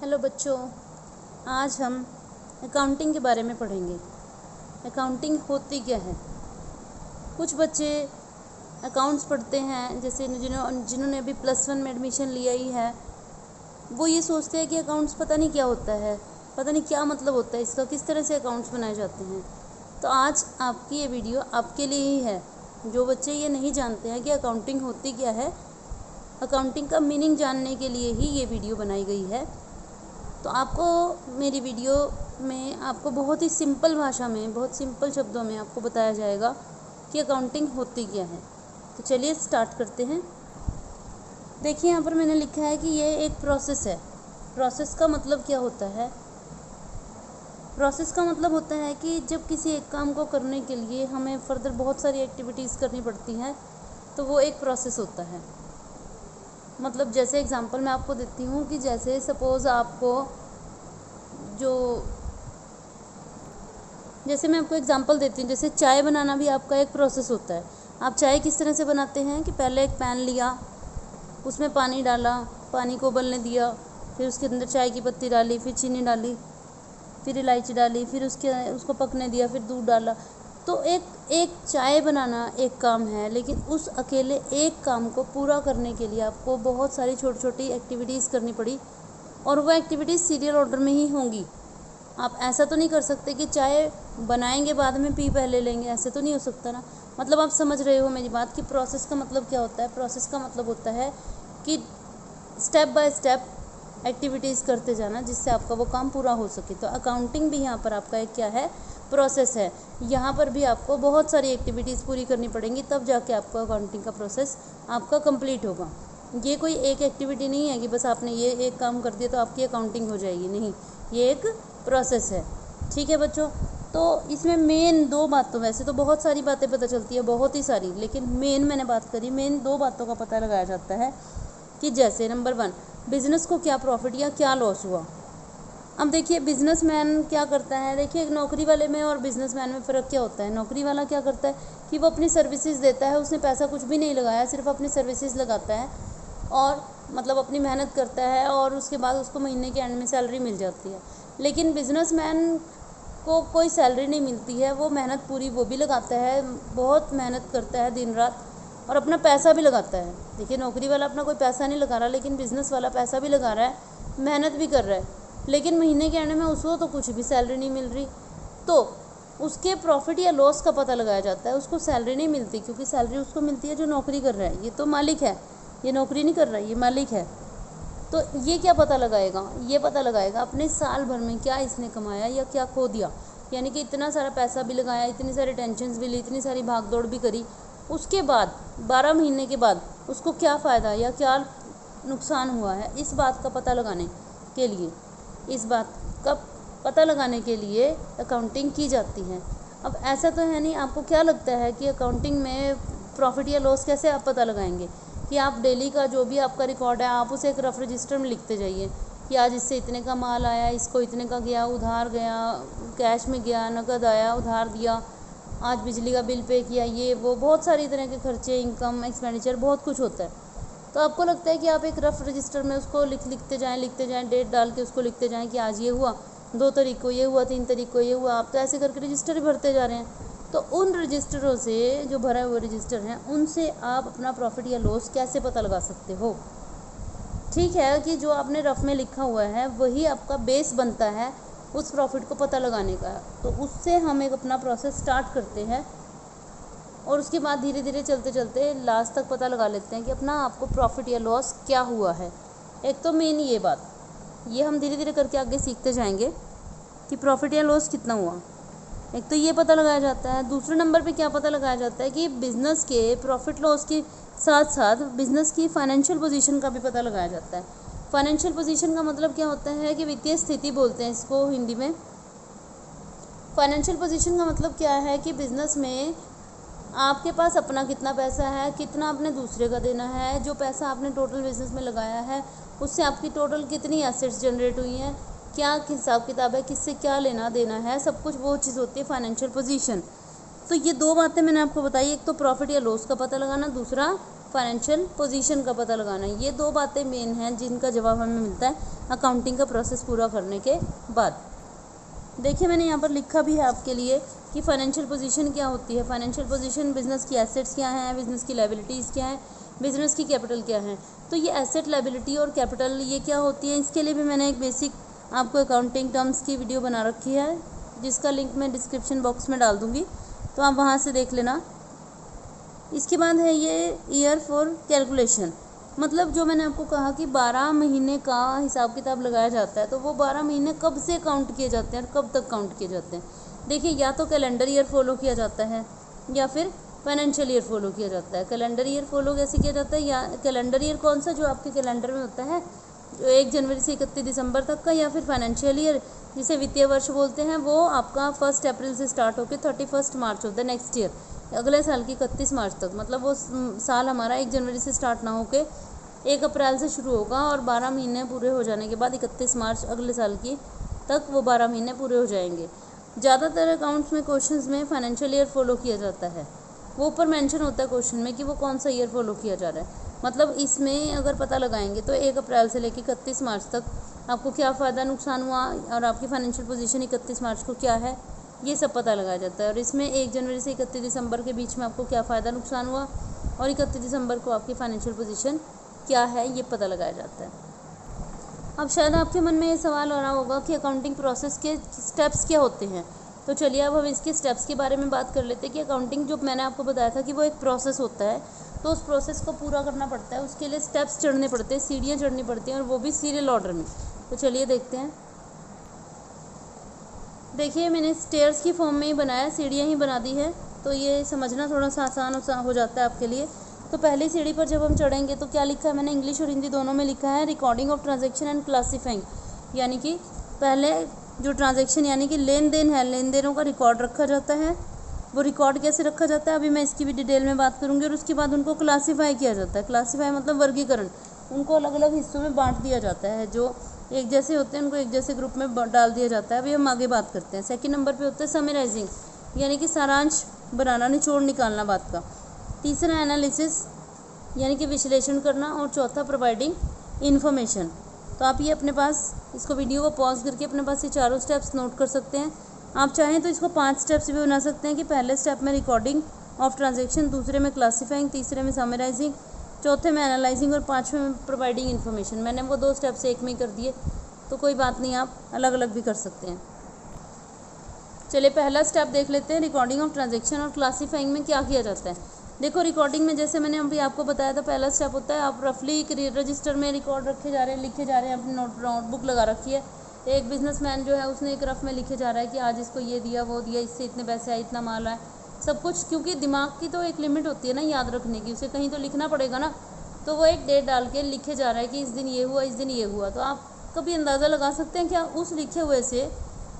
Hello बच्चों, आज हम अकाउंटिंग के बारे में पढ़ेंगे। अकाउंटिंग होती क्या है। कुछ बच्चे अकाउंट्स पढ़ते हैं, जैसे जिन्होंने अभी +1 में एडमिशन लिया ही है, वो ये सोचते हैं कि अकाउंट्स पता नहीं क्या होता है, पता नहीं क्या मतलब होता है इसका, किस तरह से अकाउंट्स बनाए जाते हैं। तो आज आपकी ये वीडियो आपके लिए ही है। जो बच्चे ये नहीं जानते हैं कि अकाउंटिंग होती क्या है, अकाउंटिंग का मीनिंग जानने के लिए ही ये वीडियो बनाई गई है। तो आपको मेरी वीडियो में आपको बहुत ही सिंपल भाषा में, बहुत सिंपल शब्दों में आपको बताया जाएगा कि अकाउंटिंग होती क्या है। तो चलिए स्टार्ट करते हैं। देखिए यहाँ पर मैंने लिखा है कि ये एक प्रोसेस है। प्रोसेस का मतलब क्या होता है। प्रोसेस का मतलब होता है कि जब किसी एक काम को करने के लिए हमें फर्दर बहुत सारी एक्टिविटीज़ करनी पड़ती हैं, तो वो एक प्रोसेस होता है। मतलब जैसे एग्जांपल मैं आपको देती हूँ कि जैसे सपोज़ आपको जैसे मैं आपको एग्जांपल देती हूँ, जैसे चाय बनाना भी आपका एक प्रोसेस होता है। आप चाय किस तरह से बनाते हैं कि पहले एक पैन लिया, उसमें पानी डाला, पानी को उबलने दिया, फिर उसके अंदर चाय की पत्ती डाली, फिर चीनी डाली, फिर इलायची डाली, फिर उसको पकने दिया, फिर दूध डाला। तो एक चाय बनाना एक काम है, लेकिन उस अकेले एक काम को पूरा करने के लिए आपको बहुत सारी छोटी छोटी एक्टिविटीज़ करनी पड़ी, और वह एक्टिविटीज़ सीरियल ऑर्डर में ही होंगी। आप ऐसा तो नहीं कर सकते कि चाय बनाएंगे बाद में पी पहले लेंगे, ऐसे तो नहीं हो सकता ना। मतलब आप समझ रहे हो मेरी बात कि प्रोसेस का मतलब क्या होता है। प्रोसेस का मतलब होता है कि स्टेप बाय स्टेप एक्टिविटीज़ करते जाना, जिससे आपका वो काम पूरा हो सके। तो अकाउंटिंग भी यहाँ पर आपका एक क्या है, प्रोसेस है। यहाँ पर भी आपको बहुत सारी एक्टिविटीज़ पूरी करनी पड़ेंगी, तब जाके आपको अकाउंटिंग का प्रोसेस आपका कंप्लीट होगा। ये कोई एक एक्टिविटी नहीं है कि बस आपने ये एक काम कर दिया तो आपकी अकाउंटिंग हो जाएगी, नहीं, ये एक प्रोसेस है। ठीक है बच्चों। तो इसमें मेन दो बातों, वैसे तो बहुत सारी बातें पता चलती है, बहुत ही सारी, लेकिन मेन मैंने बात करी, मेन दो बातों का पता लगाया जाता है कि जैसे नंबर 1, बिज़नेस को क्या प्रॉफिट या क्या लॉस हुआ। अब देखिए बिजनेसमैन क्या करता है। देखिए नौकरी वाले में और बिजनेसमैन में फ़र्क क्या होता है। नौकरी वाला क्या करता है कि वो अपनी सर्विसेज देता है, उसने पैसा कुछ भी नहीं लगाया, सिर्फ अपनी सर्विसेज लगाता है और मतलब अपनी मेहनत करता है, और उसके बाद उसको महीने के एंड में सैलरी मिल जाती है। लेकिन बिजनेसमैन को कोई सैलरी नहीं मिलती है, वो मेहनत पूरी वो भी लगाता है, बहुत मेहनत करता है दिन रात, और अपना पैसा भी लगाता है। देखिए नौकरी वाला अपना कोई पैसा नहीं लगा रहा, लेकिन बिज़नेस वाला पैसा भी लगा रहा है, मेहनत भी कर रहा है, लेकिन महीने के एंड में उसको तो कुछ भी सैलरी नहीं मिल रही। तो उसके प्रॉफिट या लॉस का पता लगाया जाता है। उसको सैलरी नहीं मिलती, क्योंकि सैलरी उसको मिलती है जो नौकरी कर रहा है। ये तो मालिक है, ये नौकरी नहीं कर रहा है, ये मालिक है। तो ये क्या पता लगाएगा, ये पता लगाएगा अपने साल भर में क्या इसने कमाया या क्या खो दिया। यानी कि इतना सारा पैसा भी लगाया, इतनी सारी टेंशन्स भी ली, इतनी सारी भाग दौड़ भी करी, उसके बाद 12 महीने के बाद उसको क्या फ़ायदा या क्या नुकसान हुआ है, इस बात का पता लगाने के लिए, इस बात का पता लगाने के लिए अकाउंटिंग की जाती है। अब ऐसा तो है नहीं, आपको क्या लगता है कि अकाउंटिंग में प्रॉफिट या लॉस कैसे आप पता लगाएंगे कि आप डेली का जो भी आपका रिकॉर्ड है आप उसे एक रफ रजिस्टर में लिखते जाइए कि आज इससे इतने का माल आया, इसको इतने का गया, उधार गया, कैश में गया, नकद आया, उधार दिया, आज बिजली का बिल पे किया, ये वो बहुत सारी तरह के खर्चे, इनकम, एक्सपेंडिचर, बहुत कुछ होता है। तो आपको लगता है कि आप एक रफ रजिस्टर में उसको लिखते जाएं, डेट डाल के उसको लिखते जाएं कि आज ये हुआ, 2 तारीख को ये हुआ, 3 तारीख को ये हुआ। आप तो ऐसे करके रजिस्टर ही भरते जा रहे हैं। तो उन रजिस्टरों से, जो भरे हुए रजिस्टर हैं, उनसे आप अपना प्रॉफिट या लॉस कैसे पता लगा सकते हो। ठीक है कि जो आपने रफ में लिखा हुआ है वही आपका बेस बनता है उस प्रॉफिट को पता लगाने का। तो उससे हम एक अपना प्रोसेस स्टार्ट करते हैं, और उसके बाद धीरे धीरे चलते चलते लास्ट तक पता लगा लेते हैं कि अपना आपको प्रॉफिट या लॉस क्या हुआ है। एक तो मेन ये बात, ये हम धीरे धीरे करके आगे सीखते जाएंगे कि प्रॉफिट या लॉस कितना हुआ। एक तो ये पता लगाया जाता है। दूसरे नंबर पे क्या पता लगाया जाता है कि बिज़नेस के प्रॉफिट लॉस के साथ साथ बिज़नेस की फाइनेंशियल पोजीशन का भी पता लगाया जाता है। फाइनेंशियल पोजीशन का मतलब क्या होता है कि वित्तीय स्थिति बोलते हैं इसको हिंदी में। फाइनेंशियल पोजीशन का मतलब क्या है कि बिज़नेस में आपके पास अपना कितना पैसा है, कितना आपने दूसरे का देना है, जो पैसा आपने टोटल बिजनेस में लगाया है उससे आपकी टोटल कितनी एसेट्स जनरेट हुई हैं, क्या हिसाब किताब है, किससे क्या लेना देना है, सब कुछ वो चीज़ होती है फाइनेंशियल पोजीशन। तो ये दो बातें मैंने आपको बताई, एक तो प्रॉफिट या लॉस का पता लगाना, दूसरा फाइनेंशियल पोजीशन का पता लगाना। ये दो बातें मेन हैं जिनका जवाब हमें मिलता है अकाउंटिंग का प्रोसेस पूरा करने के बाद। देखिए मैंने यहाँ पर लिखा भी है आपके लिए कि फाइनेंशियल पोजीशन क्या होती है। फाइनेंशियल पोजीशन बिजनेस की एसेट्स क्या हैं, बिजनेस की लायबिलिटीज़ क्या हैं, बिजनेस की कैपिटल क्या है। तो ये एसेट, लायबिलिटी और कैपिटल ये क्या होती है, इसके लिए भी मैंने एक बेसिक आपको अकाउंटिंग टर्म्स की वीडियो बना रखी है, जिसका लिंक मैं डिस्क्रिप्शन बॉक्स में डाल दूँगी, तो आप वहाँ से देख लेना। इसके बाद है ये ईयर फॉर कैलकुलेशन, मतलब जो मैंने आपको कहा कि 12 महीने का हिसाब किताब लगाया जाता है, तो वो 12 महीने कब से काउंट किए जाते हैं और कब तक काउंट किए जाते हैं। देखिए या तो कैलेंडर ईयर फॉलो किया जाता है या फिर फाइनेंशियल ईयर फॉलो किया जाता है। कैलेंडर ईयर फॉलो कैसे किया जाता है, या कैलेंडर ईयर कौन सा जो आपके कैलेंडर में होता है, जो 1 जनवरी से 31 दिसंबर तक का, या फिर फाइनेंशियल ईयर जिसे वित्तीय वर्ष बोलते हैं, वो आपका 1 अप्रैल से स्टार्ट होकर 31 मार्च होता है नेक्स्ट ईयर, अगले साल की 31 मार्च तक। मतलब वो साल हमारा 1 जनवरी से स्टार्ट ना होकर 1 अप्रैल से शुरू होगा और 12 महीने पूरे हो जाने के बाद 31 मार्च अगले साल की तक वो 12 महीने पूरे हो जाएंगे। ज़्यादातर अकाउंट्स में क्वेश्चंस में फाइनेंशियल ईयर फॉलो किया जाता है, वो ऊपर मेंशन होता है क्वेश्चन में कि वो कौन सा ईयर फॉलो किया जा रहा है। मतलब इसमें अगर पता लगाएंगे तो 1 अप्रैल से लेकर 31 मार्च तक आपको क्या फ़ायदा नुकसान हुआ और आपकी फाइनेंशियल पोजीशन 31 मार्च को क्या है, ये सब पता लगाया जाता है। और इसमें 1 जनवरी से 31 दिसंबर के बीच में आपको क्या फ़ायदा नुकसान हुआ और 31 दिसंबर को आपकी फाइनेंशियल पोजीशन क्या है, ये पता लगाया जाता है। अब शायद आपके मन में ये सवाल आ रहा होगा कि अकाउंटिंग प्रोसेस के स्टेप्स क्या होते हैं। तो चलिए अब हम इसके स्टेप्स के बारे में बात कर लेते हैं कि अकाउंटिंग जो मैंने आपको बताया था कि वो एक प्रोसेस होता है, तो उस प्रोसेस को पूरा करना पड़ता है, उसके लिए स्टेप्स चढ़ने पड़ते हैं, सीढ़ियाँ चढ़नी पड़ती हैं, और वो भी सीरियल ऑर्डर में। तो चलिए देखते हैं। देखिए मैंने स्टेयर्स की फॉर्म में ही बनाया, सीढ़ियाँ ही बना दी है, तो ये समझना थोड़ा सा आसान हो जाता है आपके लिए। तो पहली सीढ़ी पर जब हम चढ़ेंगे तो क्या लिखा है, मैंने इंग्लिश और हिंदी दोनों में लिखा है, recording of transaction and classifying, यानी कि पहले जो ट्रांजैक्शन यानी कि लेन देन है, लेन देनों का रिकॉर्ड रखा जाता है। वो रिकॉर्ड कैसे रखा जाता है अभी मैं इसकी भी डिटेल में बात करूँगी। और उसके बाद उनको क्लासीफाई किया जाता है। क्लासीफाई मतलब वर्गीकरण, उनको अलग अलग हिस्सों में बांट दिया जाता है। जो एक जैसे होते हैं उनको एक जैसे ग्रुप में डाल दिया जाता है। अभी हम आगे बात करते हैं। सेकंड नंबर पे होता है समराइजिंग, यानी कि सारांश बनाना, निचोड़ निकालना बात का। तीसरा एनालिसिस, यानी कि विश्लेषण करना। और चौथा प्रोवाइडिंग इन्फॉर्मेशन। तो आप ये अपने पास इसको वीडियो को पॉज करके अपने पास ये चारों स्टेप्स नोट कर सकते हैं। आप चाहें तो इसको 5 स्टेप्स भी बना सकते हैं कि पहले स्टेप में रिकॉर्डिंग ऑफ ट्रांजैक्शन, दूसरे में क्लासीफाइंग, तीसरे में समराइजिंग, चौथे में एनालाइजिंग और 5वें में प्रोवाइडिंग इन्फॉर्मेशन। मैंने वो 2 स्टेप्स एक में कर दिए, तो कोई बात नहीं, आप अलग अलग भी कर सकते हैं। चलिए पहला स्टेप देख लेते हैं, रिकॉर्डिंग ऑफ ट्रांजैक्शन और क्लासीफाइंग में क्या किया जाता है। देखो रिकॉर्डिंग में जैसे मैंने अभी आपको बताया था, पहला स्टेप होता है आप रफली एक रजिस्टर में रिकॉर्ड रखे जा रहे हैं, लिखे जा रहे हैं, अपनी नोटबुक लगा रखी है। एक बिजनेसमैन जो है उसने एक रफ में लिखे जा रहा है कि आज इसको ये दिया वो दिया, इससे इतने पैसे आए, इतना माल आया, सब कुछ। क्योंकि दिमाग की तो एक लिमिट होती है ना याद रखने की, उसे कहीं तो लिखना पड़ेगा ना। तो वो एक डेट डाल के लिखे जा रहा है कि इस दिन ये हुआ, इस दिन ये हुआ। तो आप कभी अंदाज़ा लगा सकते हैं क्या उस लिखे हुए से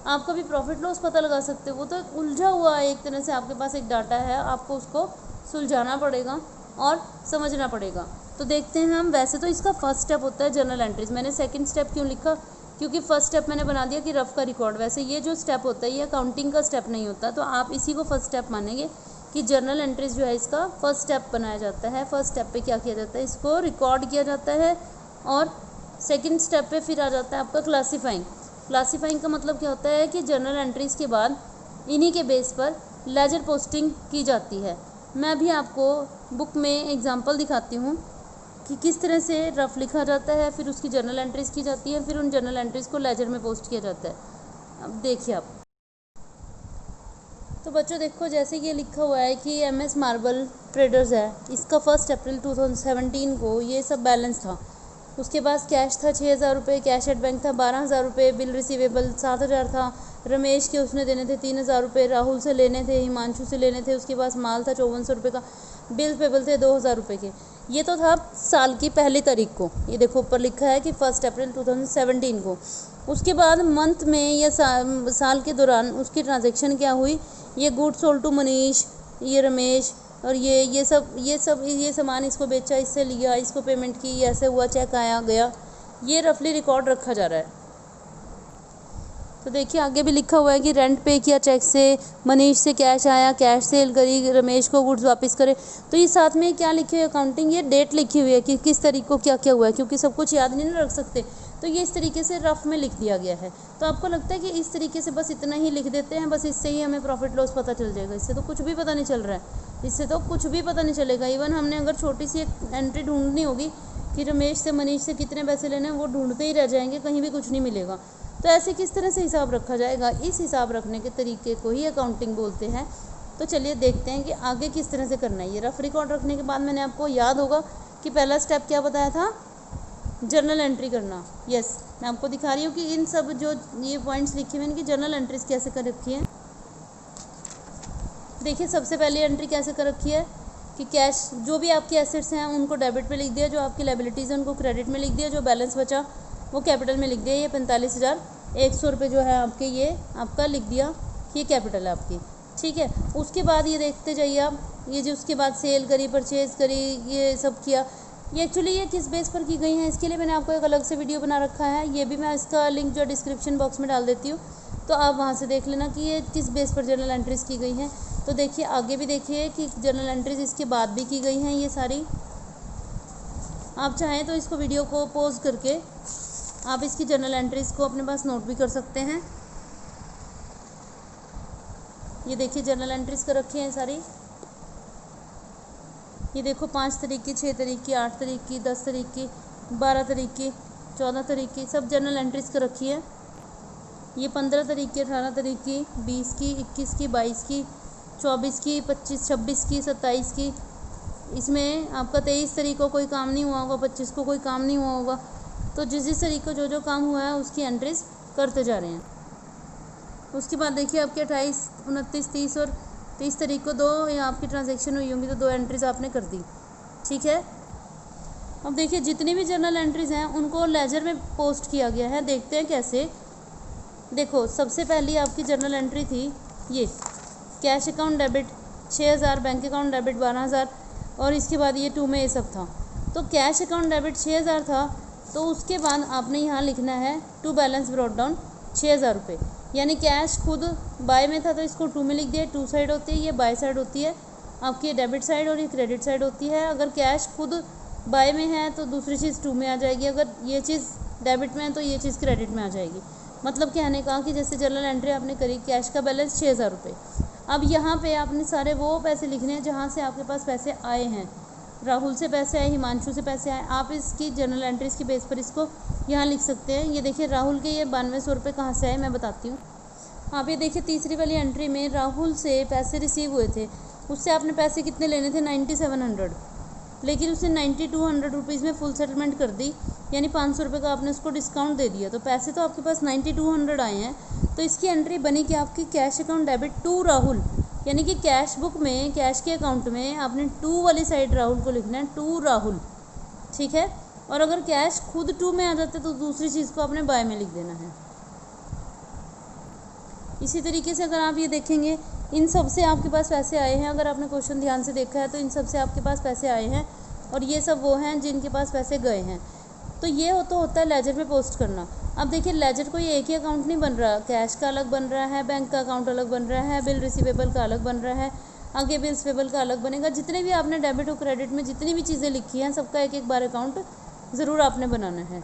आप कभी प्रॉफिट लॉस पता लगा सकते हो। वो तो एक उलझा हुआ है, एक तरह से आपके पास एक डाटा है, आपको उसको सुलझाना पड़ेगा और समझना पड़ेगा। तो देखते हैं हम। वैसे तो इसका फर्स्ट स्टेप होता है जर्नल एंट्रीज। मैंने सेकंड स्टेप क्यों लिखा, क्योंकि फर्स्ट स्टेप मैंने बना दिया कि रफ का रिकॉर्ड। वैसे ये जो स्टेप होता है ये अकाउंटिंग का स्टेप नहीं होता, तो आप इसी को फर्स्ट स्टेप मानेंगे कि जर्नल एंट्रीज जो है इसका फर्स्ट स्टेप बनाया जाता है। फर्स्ट स्टेप पे क्या किया जाता है, इसको रिकॉर्ड किया जाता है। और सेकेंड स्टेप पे फिर आ जाता है आपका क्लासीफाइंग। क्लासीफाइंग का मतलब क्या होता है कि जर्नल एंट्रीज के बाद इन्हीं के बेस पर लेजर पोस्टिंग की जाती है। मैं भी आपको बुक में एग्जांपल दिखाती हूँ कि किस तरह से रफ लिखा जाता है, फिर उसकी जर्नल एंट्रीज की जाती है, फिर उन जर्नल एंट्रीज को लेजर में पोस्ट किया जाता है। अब देखिए आप। तो बच्चों देखो, जैसे ये लिखा हुआ है कि MS मार्बल ट्रेडर्स है, इसका 1 अप्रैल 2017 को ये सब बैलेंस था। उसके पास कैश था 6,000 रुपये, कैश एट बैंक था 12,000 रुपये, बिल रिसीवेबल 7,000 था, रमेश के उसने देने थे 3,000 रुपये, राहुल से लेने थे, हिमांशु से लेने थे, उसके पास माल था 5400 रुपये का, बिल पेबल थे 2,000 रुपये के। ये तो था साल की पहली तारीख को। ये देखो ऊपर लिखा है कि 1 अप्रैल 2017 को। उसके बाद मंथ में या साल के दौरान उसकी ट्रांजैक्शन क्या हुई, ये गुड सोल्ड टू मनीष, ये रमेश, और ये सामान इसको बेचा, इससे लिया, इसको पेमेंट की, ऐसे हुआ, चेक आया गया, ये रफली रिकॉर्ड रखा जा रहा है। तो देखिए आगे भी लिखा हुआ है कि रेंट पे किया चेक से, मनीष से कैश आया, कैश सेल करी, रमेश को गुड्स वापस करे। तो ये साथ में क्या लिखी हुई है अकाउंटिंग, ये डेट लिखी हुई है कि किस तारीख को क्या क्या हुआ है, क्योंकि सब कुछ याद नहीं ना रख सकते। तो ये इस तरीके से रफ में लिख दिया गया है। तो आपको लगता है कि इस तरीके से बस इतना ही लिख देते हैं, बस इससे ही हमें प्रॉफिट लॉस पता चल जाएगा? इससे तो कुछ भी पता नहीं चल रहा है, इससे तो कुछ भी पता नहीं चलेगा। इवन हमने अगर छोटी सी एक एंट्री ढूंढनी होगी कि रमेश से मनीष से कितने पैसे लेने हैं, वो ढूंढते ही रह जाएंगे, कहीं भी कुछ नहीं मिलेगा। तो ऐसे किस तरह से हिसाब रखा जाएगा? इस हिसाब रखने के तरीके को ही अकाउंटिंग बोलते हैं। तो चलिए देखते हैं कि आगे किस तरह से करना है। ये रफ रिकॉर्ड रखने के बाद मैंने आपको याद होगा कि पहला स्टेप क्या बताया था, जर्नल एंट्री करना। यस, मैं आपको दिखा रही हूँ कि इन सब जो ये पॉइंट्स लिखे हुए हैं इनकी जर्नल एंट्रीज कैसे कर रखी है। देखिए सबसे पहली एंट्री कैसे कर रखी है कि कैश, जो भी आपके एसेट्स हैं उनको डेबिट पे लिख दिया, जो आपकी लायबिलिटीज़ हैं उनको क्रेडिट में लिख दिया, जो बैलेंस बचा वो कैपिटल में लिख दिया। ये 45,100 रुपये जो है आपके, ये आपका लिख दिया कि ये कैपिटल है आपकी, ठीक है। उसके बाद ये देखते जाइए आप, ये जो उसके बाद सेल करी, परचेज़ करी, ये सब किया। ये एक्चुअली ये किस बेस पर की गई हैं, इसके लिए मैंने आपको एक अलग से वीडियो बना रखा है, ये भी मैं इसका लिंक जो डिस्क्रिप्शन बॉक्स में डाल देती हूँ, तो आप वहाँ से देख लेना कि ये किस बेस पर जर्नल एंट्रीज़ की गई हैं। तो देखिए आगे भी देखिए कि जर्नल एंट्रीज़ इसके बाद भी की गई हैं ये सारी। आप चाहें तो इसको वीडियो को पॉज करके आप इसकी जर्नल एंट्रीज़ को अपने पास नोट भी कर सकते हैं। ये देखिए जर्नल एंट्रीज़ कर रखी हैं सारी। ये देखो 5 तारीख की, 6 तारीख की, 8 तारीख की, 10 तारीख की, 12 तारीख की, 14 तारीख की, सब जर्नल एंट्रीज़ कर रखी है। ये 15 तारीख की, 18 तारीख की, 20 की, 21 की, 22 की, 24 की, 25, 26 की, 27 की। इसमें आपका 23 तारीख को कोई काम नहीं हुआ होगा, 25 को कोई काम नहीं हुआ होगा। तो जिस तारीख को जो जो काम हुआ है उसकी एंट्रीज़ करते जा रहे हैं। उसके बाद देखिए आपके 28, 29, 30 और 30 तारीख को 2 या आपकी ट्रांजैक्शन हुई होंगी, तो 2 एंट्रीज़ आपने कर दी, ठीक है। अब देखिए जितनी भी जर्नल एंट्रीज़ हैं उनको लेजर में पोस्ट किया गया है। देखते हैं कैसे। देखो सबसे पहली आपकी जर्नल एंट्री थी ये, cash account debit 6,000, bank account debit 12,000, और इसके बाद ये 2 में ये सब था। तो कैश अकाउंट डेबिट 6,000 था, तो उसके बाद आपने यहाँ लिखना है टू बैलेंस ब्रॉट डाउन 6,000 रुपये, यानी कैश खुद बाय में था तो इसको 2 में लिख दिया। 2 साइड होती है, ये बाय साइड होती है आपकी डेबिट साइड, और ये क्रेडिट साइड होती है। अगर कैश खुद बाय में है तो दूसरी चीज़ 2 में आ जाएगी, अगर ये चीज़ डेबिट में है तो ये चीज़ क्रेडिट में आ जाएगी। मतलब कहने का कि जैसे जर्नल एंट्री आपने करी, कैश का बैलेंस 6,000 रुपये। अब यहाँ पे आपने सारे वो पैसे लिखने हैं जहाँ से आपके पास पैसे आए हैं। राहुल से पैसे आए, हिमांशु से पैसे आए, आप इसकी जर्नल एंट्रीज़ की बेस पर इसको यहाँ लिख सकते हैं। ये देखिए राहुल के ये 9200 रुपये कहाँ से आए मैं बताती हूँ। आप ये देखिए तीसरी वाली एंट्री में राहुल से पैसे रिसीव हुए थे, उससे आपने पैसे कितने लेने थे 9700, लेकिन उसने 9200 रुपीज़ में फुल सेटलमेंट कर दी, यानी 500 रुपये का आपने उसको डिस्काउंट दे दिया। तो पैसे तो आपके पास 9200 आए हैं। तो इसकी एंट्री बनी कि आपकी cash account debit to Rahul, यानी कि कैश बुक में, कैश के अकाउंट में आपने 2 वाली साइड राहुल को लिखना है, टू राहुल, ठीक है। और अगर कैश खुद 2 में आ जाते तो दूसरी चीज़ को आपने बाय में लिख देना है। इसी तरीके से अगर आप ये देखेंगे इन सब से आपके पास पैसे आए हैं, अगर आपने क्वेश्चन ध्यान से देखा है तो इन सब से आपके पास पैसे आए हैं, और ये सब वो हैं जिनके पास पैसे गए हैं। तो ये होता है लेजर में पोस्ट करना। अब देखिए लेजर कोई एक ही अकाउंट नहीं बन रहा, कैश का अलग बन रहा है, बैंक का अकाउंट अलग बन रहा है, बिल रिसीवेबल का अलग बन रहा है, आगे बिल्स पेबल का अलग बनेगा। जितने भी आपने डेबिट और क्रेडिट में जितनी भी चीज़ें लिखी हैं सबका एक एक बार अकाउंट ज़रूर आपने बनाना है।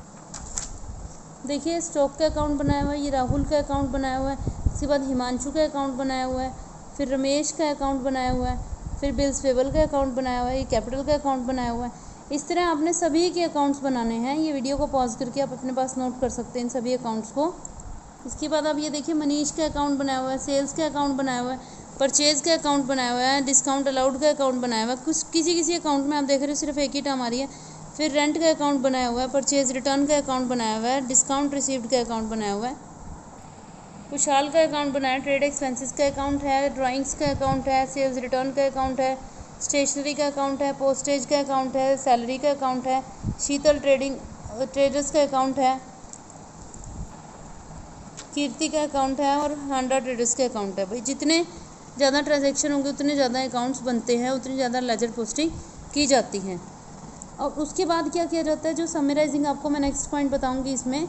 देखिए स्टॉक का अकाउंट बनाया हुआ है, ये राहुल का अकाउंट बनाया हुआ है, इसके बाद हिमांशु का अकाउंट बनाया हुआ है, फिर रमेश का अकाउंट बनाया हुआ है, फिर बिल्स पेबल का अकाउंट बनाया हुआ है, ये कैपिटल का अकाउंट बनाया हुआ है। इस तरह आपने सभी के अकाउंट्स बनाने हैं। ये वीडियो को पॉज करके आप अपने पास नोट कर सकते हैं इन सभी अकाउंट्स को। इसके बाद आप ये देखिए मनीष का अकाउंट बनाया हुआ है, सेल्स का अकाउंट बनाया हुआ है, परचेज़ का अकाउंट बनाया हुआ है, डिस्काउंट अलाउड का अकाउंट बनाया हुआ है। कुछ किसी अकाउंट में आप देख रहे हो सिर्फ एक ही टर्म आ रही है। फिर रेंट का अकाउंट बनाया हुआ है, परचेज़ रिटर्न का अकाउंट बनाया हुआ है, डिस्काउंट रिसीव्ड का अकाउंट बनाया हुआ है, कुशाल का अकाउंट बनाया, ट्रेड एक्सपेंसेस का अकाउंट है, ड्राइंग्स का अकाउंट है, सेल्स रिटर्न का अकाउंट है, स्टेशनरी का अकाउंट है, पोस्टेज का अकाउंट है, सैलरी का अकाउंट है, शीतल ट्रेडर्स का अकाउंट है, कीर्ति का अकाउंट है, और हांडा ट्रेडर्स का अकाउंट है। भाई जितने ज़्यादा ट्रांजैक्शन होंगे उतने ज़्यादा अकाउंट्स बनते हैं, उतनी ज़्यादा लेजर पोस्टिंग की जाती है। और उसके बाद क्या किया जाता है, जो समराइजिंग आपको मैं नेक्स्ट पॉइंट बताऊंगी, इसमें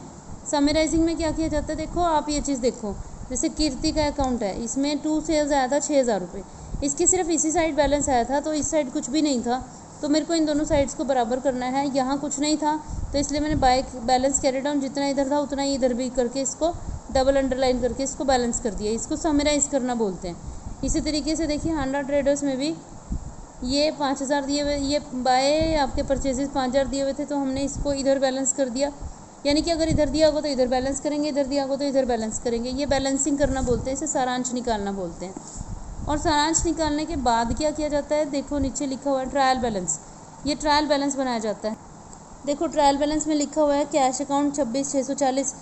समराइजिंग में क्या किया जाता है। देखो आप ये चीज़ देखो, जैसे कीर्ति का अकाउंट है, इसमें 2 सेल्स आया था 6,000 रुपये, इसकी सिर्फ इसी साइड बैलेंस आया था, तो इस साइड कुछ भी नहीं था। तो मेरे को इन दोनों साइड्स को बराबर करना है। यहाँ कुछ नहीं था तो इसलिए मैंने बाय बैलेंस कैरी डाउन, जितना इधर था उतना ही इधर भी करके इसको डबल अंडरलाइन करके इसको बैलेंस कर दिया। इसको समराइज करना बोलते हैं। इसी तरीके से देखिए हांडा ट्रेडर्स में भी ये 5000 दिए हुए, ये बाय आपके परचेजेस 5000 दिए हुए थे, तो हमने इसको इधर बैलेंस कर दिया। यानी कि अगर इधर दिया होगा तो इधर बैलेंस करेंगे, इधर दिया होगा तो इधर बैलेंस करेंगे। ये बैलेंसिंग करना बोलते हैं, इसे सारांश निकालना बोलते हैं। और सारांश निकालने के बाद क्या किया जाता है, देखो नीचे लिखा हुआ है ट्रायल बैलेंस। ये ट्रायल बैलेंस बनाया जाता है। देखो ट्रायल बैलेंस में लिखा हुआ है कैश अकाउंट 26,640,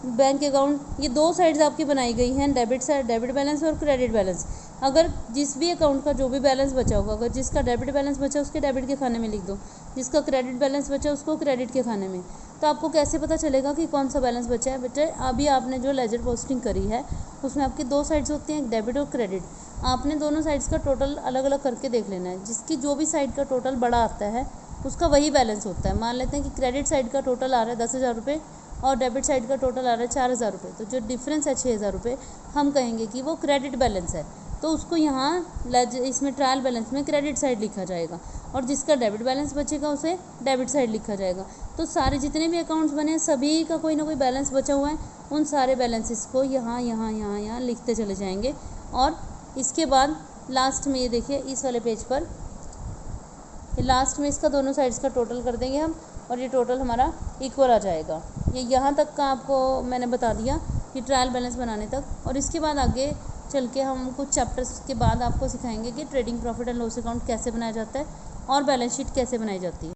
बैंक अकाउंट, ये दो साइड्स आपकी बनाई गई हैं, डेबिट साइड डेबिट बैलेंस और क्रेडिट बैलेंस। अगर जिस भी अकाउंट का जो भी बैलेंस बचा होगा, अगर जिसका डेबिट बैलेंस बचा उसके डेबिट के खाने में लिख दो, जिसका क्रेडिट बैलेंस बचा उसको क्रेडिट के खाने में। तो आपको कैसे पता चलेगा कि कौन सा बैलेंस बचा है? बेटे अभी आपने जो लेजर पोस्टिंग करी है उसमें आपकी दो साइड्स होती हैं, डेबिट और क्रेडिट। आपने दोनों साइड्स का टोटल अलग अलग करके देख लेना है। जिसकी जो भी साइड का टोटल बड़ा आता है उसका वही बैलेंस होता है। मान लेते हैं कि क्रेडिट साइड का टोटल आ रहा है 10,000 रुपये और डेबिट साइड का टोटल आ रहा है 4,000 रुपये, तो जो डिफरेंस है 6,000 रुपये, हम कहेंगे कि वो क्रेडिट बैलेंस है। तो उसको यहाँ इसमें ट्रायल बैलेंस में क्रेडिट साइड लिखा जाएगा और जिसका डेबिट बैलेंस बचेगा उसे डेबिट साइड लिखा जाएगा। तो सारे जितने भी अकाउंट्स बने हैं सभी का कोई ना कोई बैलेंस बचा हुआ है, उन सारे बैलेंसेस को यहाँ यहाँ यहाँ यहाँ लिखते चले जाएंगे। और इसके बाद लास्ट में ये देखिए इस वाले पेज पर लास्ट में इसका दोनों साइड्स का टोटल कर देंगे हम और ये टोटल हमारा इक्वल आ जाएगा। ये यहाँ तक का आपको मैंने बता दिया कि ट्रायल बैलेंस बनाने तक। और इसके बाद आगे चल के हम कुछ चैप्टर्स के बाद आपको सिखाएंगे कि trading profit and loss account कैसे बनाया जाता है और बैलेंस शीट कैसे बनाई जाती है।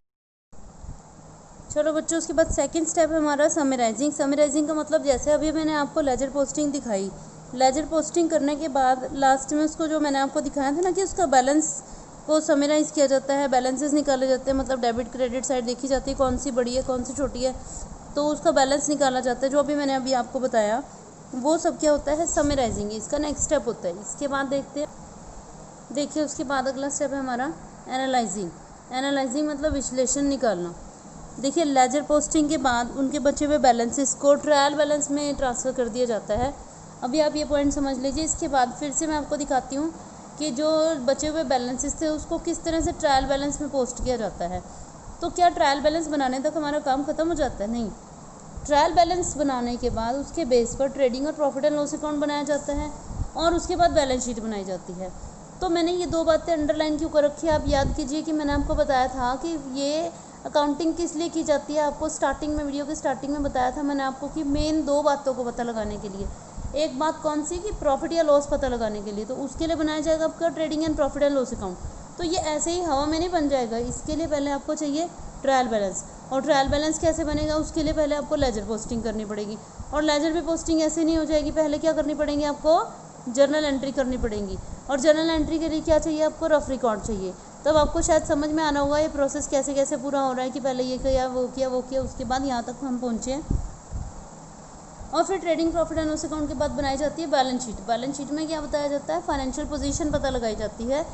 चलो बच्चों, उसके बाद सेकंड स्टेप है हमारा समराइजिंग। समराइजिंग का मतलब जैसे अभी मैंने आपको लेजर पोस्टिंग दिखाई, लेजर पोस्टिंग करने के बाद लास्ट में उसको जो मैंने आपको दिखाया था ना कि उसका बैलेंस को समराइज़ किया जाता है, बैलेंसेस निकाले जाते हैं, मतलब डेबिट क्रेडिट साइड देखी जाती है कौन सी बड़ी है कौन सी छोटी है, तो उसका बैलेंस निकाला जाता है। जो अभी मैंने अभी आपको बताया वो सब क्या होता है, समराइजिंग। इसका नेक्स्ट स्टेप होता है। इसके बाद देखते हैं, देखिए उसके बाद अगला स्टेप है हमारा एनालाइजिंग। एनालाइजिंग मतलब विश्लेषण निकालना। देखिए लेजर पोस्टिंग के बाद उनके बचे हुए बैलेंसेस को ट्रायल बैलेंस में ट्रांसफ़र कर दिया जाता है। अभी आप ये पॉइंट समझ लीजिए। इसके बाद फिर से मैं आपको दिखाती हूँ कि जो बचे हुए बैलेंसेस थे उसको किस तरह से ट्रायल बैलेंस में पोस्ट किया जाता है। तो क्या ट्रायल बैलेंस बनाने तक हमारा काम ख़त्म हो जाता है? नहीं। ट्रायल बैलेंस बनाने के बाद उसके बेस पर ट्रेडिंग और प्रॉफिट एंड लॉस अकाउंट बनाया जाता है और उसके बाद बैलेंस शीट बनाई जाती है। तो मैंने ये दो बातें अंडरलाइन क्यों कर रखी है, आप याद कीजिए कि मैंने आपको बताया था कि ये अकाउंटिंग किस लिए की जाती है। आपको स्टार्टिंग में, वीडियो के स्टार्टिंग में बताया था मैंने आपको कि मेन दो बातों को पता लगाने के लिए। एक बात कौन सी, कि प्रॉफिट या लॉस पता लगाने के लिए, तो उसके लिए बनाया जाएगा आपका trading and profit and loss account. तो ये ऐसे ही हवा में नहीं बन जाएगा, इसके लिए पहले आपको चाहिए ट्रायल बैलेंस। और ट्रायल बैलेंस कैसे बनेगा, उसके लिए पहले आपको लेजर पोस्टिंग करनी पड़ेगी। और लेजर भी पोस्टिंग ऐसे नहीं हो जाएगी, पहले क्या करनी पड़ेगी आपको, जर्नल एंट्री करनी पड़ेगी। और जर्नल एंट्री के लिए क्या चाहिए आपको, रफ रिकॉर्ड चाहिए। तब आपको शायद समझ में आना होगा ये प्रोसेस कैसे कैसे पूरा हो रहा है कि पहले ये किया वो किया वो किया, उसके बाद यहाँ तक हम पहुँचे हैं। और फिर trading profit and loss account के बाद बनाई जाती है बैलेंस शीट। बैलेंस शीट में क्या बताया जाता है, फाइनेंशियल पोजीशन पता लगाई जाती है।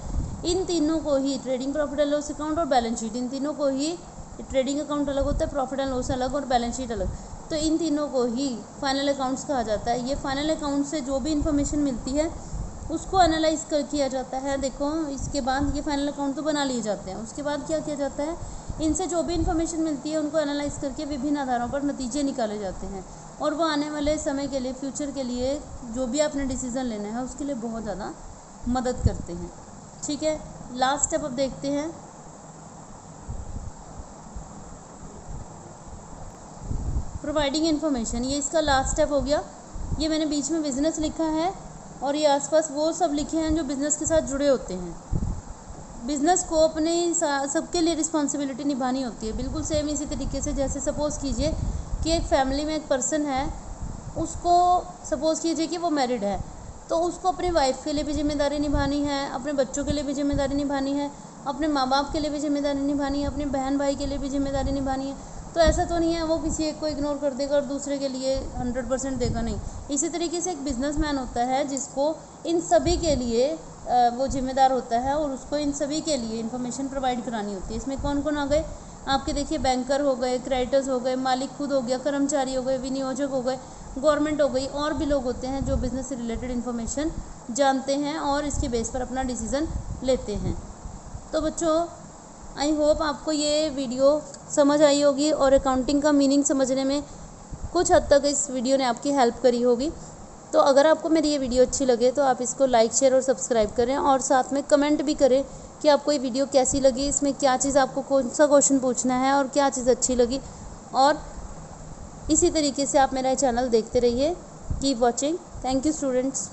इन तीनों को ही, trading profit and loss account और बैलेंस शीट, इन तीनों को ही, ट्रेडिंग अकाउंट अलग होता है, प्रॉफिट एंड लॉस अलग और बैलेंस शीट अलग, तो इन तीनों को ही फाइनल अकाउंट्स कहा जाता है। ये फाइनल अकाउंट से जो भी इन्फॉर्मेशन मिलती है उसको एनालाइज किया जाता है। देखो इसके बाद ये फाइनल अकाउंट तो बना लिए जाते हैं, उसके बाद क्या किया जाता है, इनसे जो भी इन्फॉर्मेशन मिलती है उनको एनालाइज करके विभिन्न आधारों पर नतीजे निकाले जाते हैं और वो आने वाले समय के लिए, फ्यूचर के लिए, जो भी आपने डिसीज़न लेना है उसके लिए बहुत ज़्यादा मदद करते हैं। ठीक है, लास्ट स्टेप अब देखते हैं, प्रोवाइडिंग इन्फॉर्मेशन। ये इसका लास्ट स्टेप हो गया। ये मैंने बीच में बिज़नेस लिखा है और ये आसपास वो सब लिखे हैं जो बिज़नेस के साथ जुड़े होते हैं। बिज़नेस को अपने सबके लिए रिस्पॉन्सिबिलिटी निभानी होती है, बिल्कुल सेम इसी तरीके से जैसे सपोज़ कीजिए कि एक फैमिली में एक पर्सन है, उसको सपोज़ कीजिए कि वो मैरिड है, तो उसको अपनी वाइफ के लिए भी जिम्मेदारी निभानी है, अपने बच्चों के लिए भी जिम्मेदारी निभानी है, अपने माँ बाप के लिए भी जिम्मेदारी निभानी है, अपने बहन भाई के लिए भी जिम्मेदारी निभानी है। तो ऐसा तो नहीं है वो किसी एक को इग्नोर कर देगा और दूसरे के लिए 100% देगा, नहीं। इसी तरीके से एक बिजनेसमैन होता है जिसको इन सभी के लिए वो जिम्मेदार होता है और उसको इन सभी के लिए इन्फॉर्मेशन प्रोवाइड करानी होती है। इसमें कौन कौन आ गए आपके, देखिए बैंकर हो गए, क्रेडिटर्स हो गए, मालिक खुद हो गया, कर्मचारी हो गए, विनियोजक हो गए, गवर्नमेंट हो गई, और भी लोग होते हैं जो बिज़नेस से रिलेटेड इन्फॉर्मेशन जानते हैं और इसके बेस पर अपना डिसीज़न लेते हैं। तो बच्चों आई होप आपको ये वीडियो समझ आई होगी और अकाउंटिंग का मीनिंग समझने में कुछ हद तक इस वीडियो ने आपकी हेल्प करी होगी। तो अगर आपको मेरी ये वीडियो अच्छी लगे तो आप इसको लाइक शेयर और सब्सक्राइब करें और साथ में कमेंट भी करें कि आपको ये वीडियो कैसी लगी, इसमें क्या चीज़ आपको कौन सा क्वेश्चन पूछना है और क्या चीज़ अच्छी लगी। और इसी तरीके से आप मेरा चैनल देखते रहिए। Keep watching. Thank you students.